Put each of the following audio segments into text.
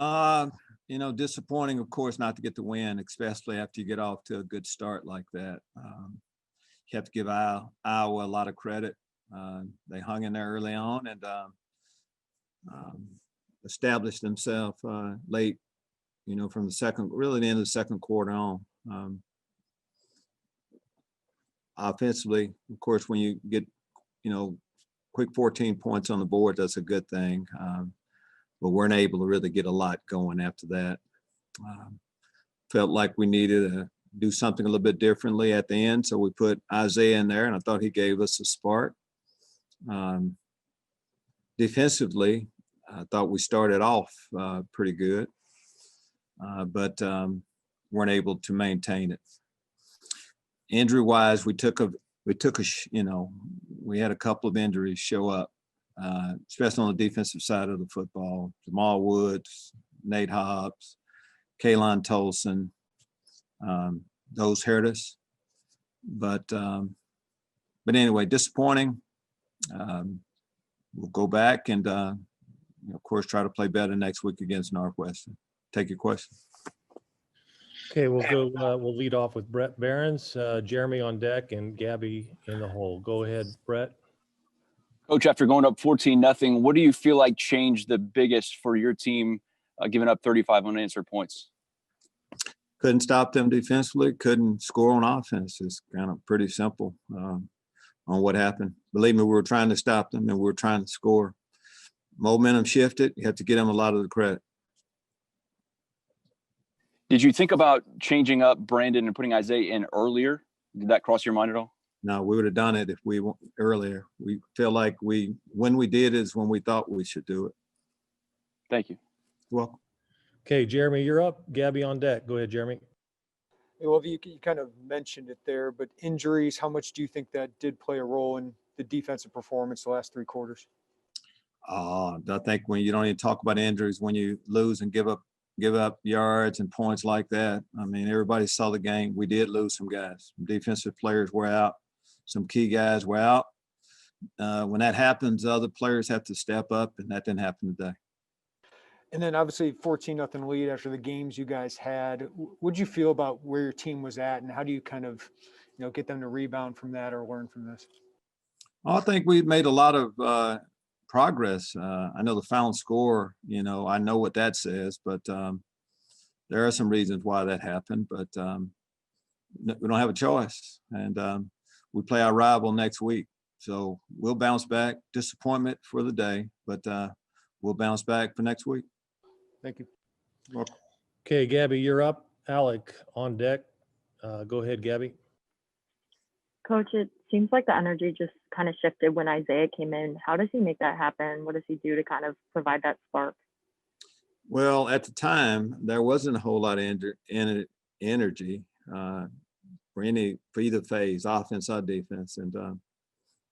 Uh, disappointing, of course, not to get the win, especially after you get off to a good start like that. You have to give Iowa a lot of credit. They hung in there early on and established themselves late, from really the end of the second quarter on. Offensively, of course, when you get, quick 14 points on the board, that's a good thing. But weren't able to really get a lot going after that. Felt like we needed to do something a little bit differently at the end. So we put Isaiah in there, and I thought he gave us a spark. Defensively, I thought we started off pretty good, but weren't able to maintain it. Injury-wise, we had a couple of injuries show up, especially on the defensive side of the football. Jamal Woods, Nate Hobbs, Kaylon Tolson, those hurt us. But anyway, disappointing. We'll go back and, of course, try to play better next week against Northwestern. Take your question. Okay, we'll lead off with Brett Behrens, Jeremy on deck, and Gabby in the hole. Go ahead, Brett. Coach, after going up 14-0, what do you feel like changed the biggest for your team, giving up 35 unanswered points? Couldn't stop them defensively, couldn't score on offense. It's kind of pretty simple on what happened. Believe me, we were trying to stop them and we were trying to score. Momentum shifted. You have to give them a lot of the credit. Did you think about changing up Brandon and putting Isaiah in earlier? Did that cross your mind at all? No, we would have done it if we went earlier. We feel like when we did is when we thought we should do it. Thank you. You're welcome. Okay, Jeremy, you're up. Gabby on deck. Go ahead, Jeremy. Hey, well, you kind of mentioned it there, but injuries, how much do you think that did play a role in the defensive performance the last three quarters? I think when you don't even talk about injuries, when you lose and give up yards and points like that. I mean, everybody saw the game. We did lose some guys. Some defensive players were out. Some key guys were out. When that happens, other players have to step up, and that didn't happen today. And then obviously 14-0 lead after the games you guys had. What'd you feel about where your team was at, and how do you kind of, get them to rebound from that or learn from this? I think we made a lot of progress. I know the final score, I know what that says, but there are some reasons why that happened, but we don't have a choice. And we play our rival next week. So we'll bounce back. Disappointment for the day, but we'll bounce back for next week. Thank you. Welcome. Okay, Gabby, you're up. Alec on deck. Go ahead, Gabby. Coach, it seems like the energy just kind of shifted when Isaiah came in. How does he make that happen? What does he do to kind of provide that spark? Well, at the time, there wasn't a whole lot of energy for either phase, offense or defense. And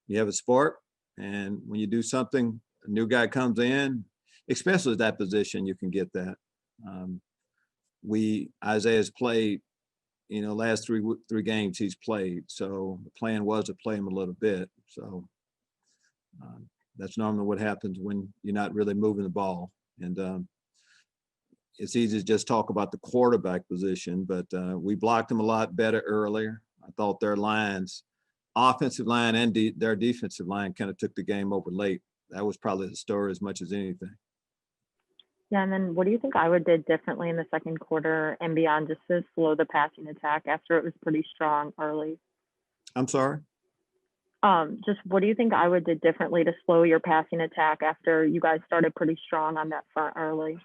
you have a spark, and when you do something, a new guy comes in, especially at that position, you can get that. Isaiah's played, last three games he's played. So the plan was to play him a little bit. So that's normally what happens when you're not really moving the ball. And it's easy to just talk about the quarterback position, but we blocked him a lot better earlier. I thought their lines, offensive line and their defensive line, kind of took the game over late. That was probably the story as much as anything. Yeah, and then what do you think Iowa did differently in the second quarter and beyond, just to slow the passing attack after it was pretty strong early? I'm sorry? Just what do you think Iowa did differently to slow your passing attack after you guys started pretty strong on that front early?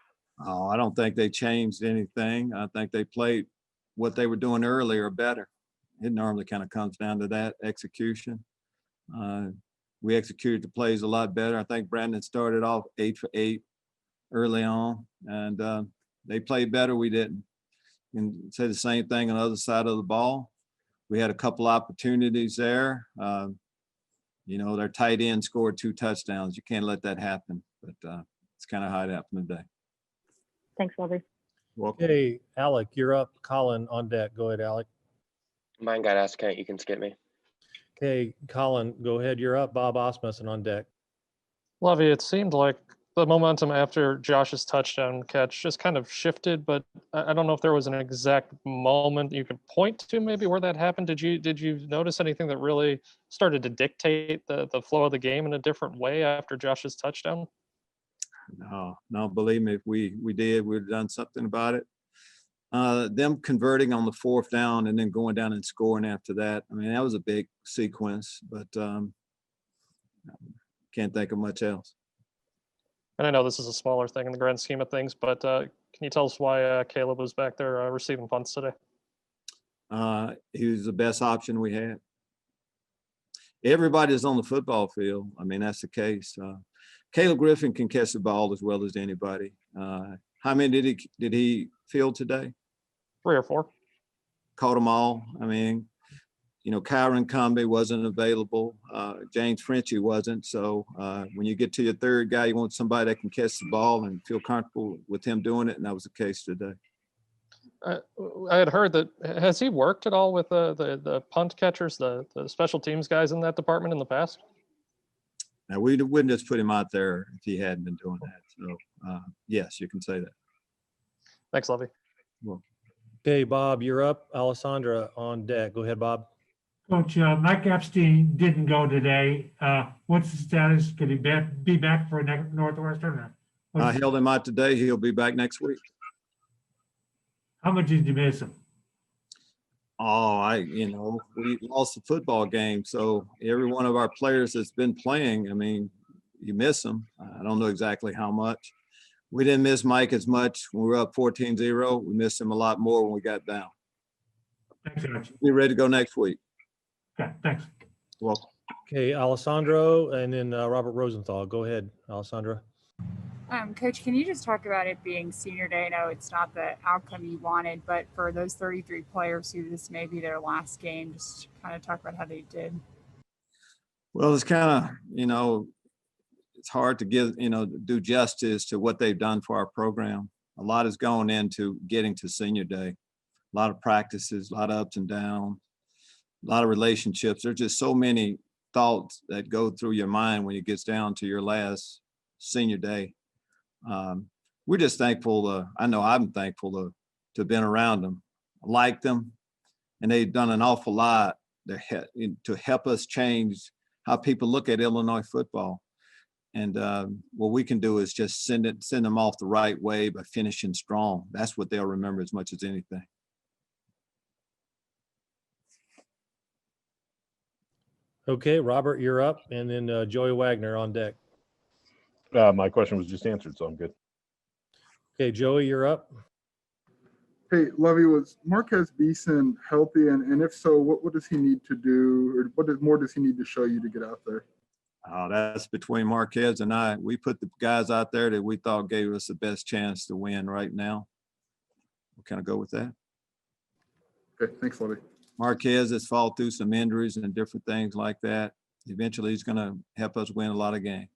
Oh, I don't think they changed anything. I think they played what they were doing earlier better. It normally kind of comes down to that execution. We executed the plays a lot better. I think Brandon started off 8 for 8 early on, and they played better. We didn't. And say the same thing on the other side of the ball. We had a couple opportunities there. Their tight end scored 2 touchdowns. You can't let that happen, but it's kind of how it happened today. Thanks, Lovie. Welcome. Okay, Alec, you're up. Colin on deck. Go ahead, Alec. Mine got asked, Kent. You can skip me. Okay, Colin, go ahead. You're up. Bob Osmussen on deck. Lovie, it seemed like the momentum after Josh's touchdown catch just kind of shifted, but I don't know if there was an exact moment you could point to maybe where that happened. Did you notice anything that really started to dictate the flow of the game in a different way after Josh's touchdown? No, believe me, if we did, we'd have done something about it. Them converting on the 4th down and then going down and scoring after that. I mean, that was a big sequence, but can't think of much else. And I know this is a smaller thing in the grand scheme of things, but can you tell us why Caleb was back there receiving punts today? He was the best option we had. Everybody's on the football field. I mean, that's the case. Caleb Griffin can catch the ball as well as anybody. How many did he field today? 3 or 4. Caught them all. I mean, you know, Kyron Combe wasn't available. James Frenchie wasn't. So when you get to your 3rd guy, you want somebody that can catch the ball and feel comfortable with him doing it. And that was the case today. I had heard that. Has he worked at all with the punt catchers, the special teams guys in that department in the past? Now, we wouldn't just put him out there if he hadn't been doing that. So, yes, you can say that. Thanks, Lovie. Well, Okay, Bob, you're up. Alessandra on deck. Go ahead, Bob. Coach, Mike Epstein didn't go today. What's the status? Could he be back for Northwestern? I held him out today. He'll be back next week. How much did you miss him? Oh, we lost the football game. So every one of our players that's been playing, I mean, you miss them. I don't know exactly how much. We didn't miss Mike as much when we were up 14-0. We missed him a lot more when we got down. Thanks, Coach. Be ready to go next week. Okay, thanks. Welcome. Okay, Alessandro and then Robert Rosenthal. Go ahead, Alessandra. Coach, can you just talk about it being senior day? I know it's not the outcome you wanted, but for those 33 players who this may be their last game, just kind of talk about how they did. Well, it's kind of, it's hard to do justice to what they've done for our program. A lot has gone into getting to senior day. A lot of practices, a lot of ups and downs, a lot of relationships. There's just so many thoughts that go through your mind when it gets down to your last senior day. We're just thankful. I know I'm thankful to have been around them, like them, and they've done an awful lot to help us change how people look at Illinois football. And what we can do is just send them off the right way by finishing strong. That's what they'll remember as much as anything. Okay, Robert, you're up. And then Joey Wagner on deck. My question was just answered, so I'm good. Okay, Joey, you're up. Hey, Lovie, was Marquez Beeson healthy? And if so, what does he need to do, or what more does he need to show you to get out there? That's between Marquez and I. We put the guys out there that we thought gave us the best chance to win right now. We'll kind of go with that. Okay, thanks, Lovie. Marquez has fought through some injuries and different things like that. Eventually, he's going to help us win a lot of games.